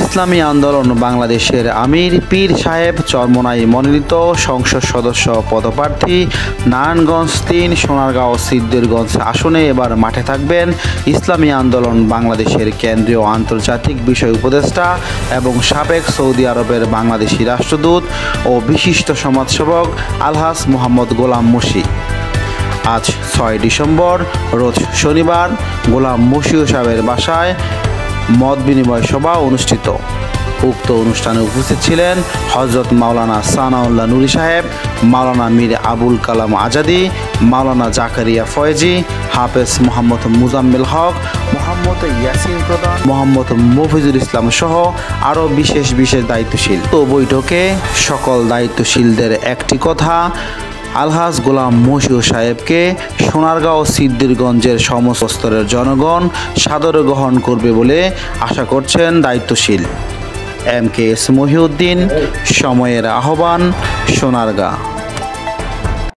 ইসলামী আন্দোলন বাংলাদেশের আমির পীর সাহেব চরমোনাই মনোনীত সংসদ সদস্য পদপ্রার্থী নারায়ণগঞ্জ 3 সোনারগাঁও সিদ্ধিরগঞ্জ আসনে এবার মাঠে থাকবেন ইসলামী আন্দোলন বাংলাদেশের কেন্দ্রীয় আন্তর্জাতিক বিষয় উপদেষ্টা এবং সাবেক সৌদি আরবের বাংলাদেশি রাষ্ট্রদূত ও বিশিষ্ট সমাজসেবক আলহাজ মোহাম্মদ গোলাম মুর্শি। আজ 6 ডিসেম্বর রোজ শনিবার গোলাম মুর্শি সাহেবের বাসায় মত বিনিময় সভা অনুষ্ঠিত। উক্ত অনুষ্ঠানে উপস্থিত ছিলেন হযরত মাওলানা সানাউল্লাহ নুরী সাহেব, মাওলানা মীর আবুল কালাম আজাদি, মাওলানা জাকারিয়া ফয়েজি, হাফেজ মোহাম্মদ মুজাম্মেল হক, মোহাম্মদ ইয়াসিন প্রধান, মোহাম্মদ মফিজুল ইসলাম সহ আরও বিশেষ দায়িত্বশীল। তো বৈঠকে সকল দায়িত্বশীলদের একটি কথা, আলহাজ গোলাম মুর্শি সাহেবকে সোনারগাঁও সিদ্ধিরগঞ্জের সমস্ত স্তরের জনগণ সাদরে গ্রহণ করবে বলে আশা করছেন দায়িত্বশীল। MKS মহিউদ্দিন, সময়ের আহ্বান, সোনারগাঁ।